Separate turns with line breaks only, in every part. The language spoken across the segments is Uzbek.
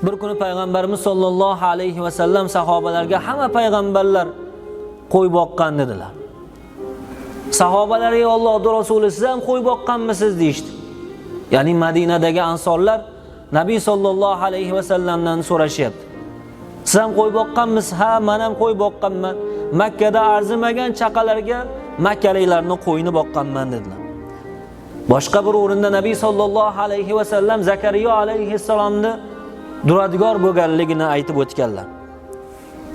Bir kuni payg'ambarimiz sollallohu alayhi va sallam sahobalarga hamma payg'ambarlar qo'y boqqan dedilar. Sahobalar ey Allohning rasuli siz ham qo'y boqqanmisiz deyishdi. Ya'ni Madinadagi ansonlar Nabiy sollallohu alayhi va sallamdan so'rashyapti. Siz ham qo'y boqqanmisiz? Ha, men ham qo'y boqqanman. Makkada arzimagan chaqalarga makkaliklarning qo'yini boqqanman dedilar. Boshqa bir o'rinda Nabiy sollallohu alayhi va sallam Zakariya alayhissalomni duradigar bo'lganligini aytib o'tganlar.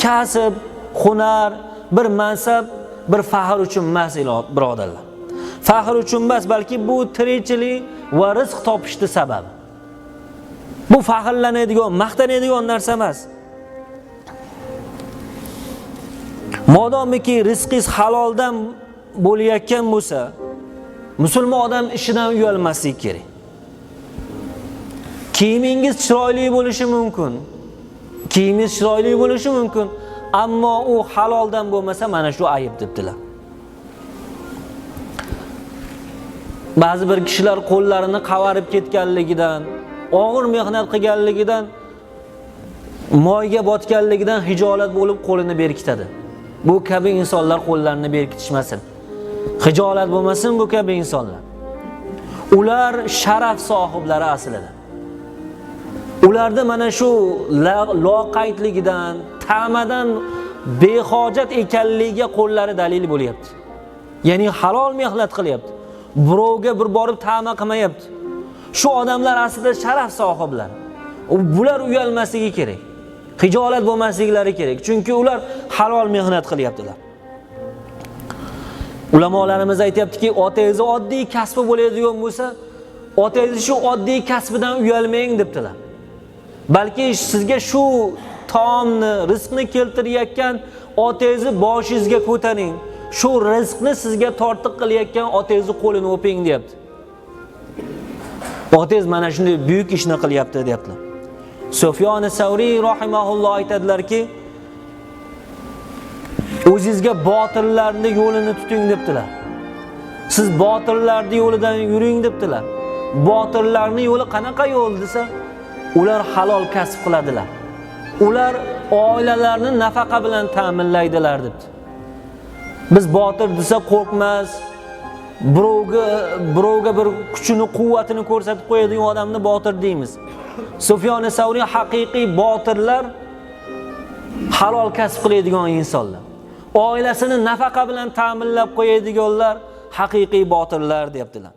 Kasb, hunar, bir mansab, bir faxr uchun emas, birodarlar. Faxr uchun emas, balki bu tirikchilik va rizq topishning sababi. Bu faxrlanadigan, maqtanadigan narsa emas. Modomiki rizqingiz haloldan bo'layotgan bo'lsa, musulmon odam ishidan uyalmasligi kerak. Kiyimingiz chiroyli bo'lishi mumkin. Kiyimingiz chiroyli bo'lishi mumkin, ammo u haloldan bo'lmasa mana shu ayib debdilar. Ba'zi bir kishilar qo'llarini qavarib ketganligidan, og'ir mehnat qilganligidan, moyga botganligidan hijolat bo'lib qo'lini berkitadi. Bu kabi insonlar qo'llarini berkitishmasin. Hijolat bo'lmasin bu kabi insonlar. Ular sharaf sohiblari aslida. Ularda mana shu loqaydligidan, ta'madan behojat ekanligiga qo'llari dalil bo'lyapti. Ya'ni halol mehnat qilyapti. Birovga bir borib ta'ma qilmayapti. Shu odamlar aslida sharaf sohiblari. Bular uyalmasligi kerak. Hijolat bo'lmasliklari kerak. Chunki ular halol mehnat qilyaptilar. Ulamolarimiz aytayaptiki, otangiz oddiy kasbi bo'ladigan bo'lsa, otangiz shu oddiy kasbidan uyalmang debdilar. Balki sizga shu taomni, rizqni keltirayotgan otangizni boshingizga ko'taring. Shu rizqni sizga tortiq qilayotgan otangizni qo'lini o'ping deyapti. Otangiz mana shunday buyuk ishni qilyapti deyaptilar. Sufyon Savriy rahimahulloh aytadilarki, o'zingizga botillarning yo'lini tuting debdilar. Siz botillarning yo'lidan yuring debdilar. Botillarning yo'li qanaqa yo'l desa, ular halol kasb qiladilar. Ular oilalarini nafaqa bilan ta'minlaydilar debdi. Biz botil desa qo'rqmas, birovga bir kuchini, quvvatini ko'rsatib qo'yadigan odamni botil deymiz. Sufyon Savriy haqiqiy botillar halol kasb qiladigan insonlar. Oilasini nafaqa bilan ta'minlab qo'yadiganlar haqiqiy botillar deyaptilar.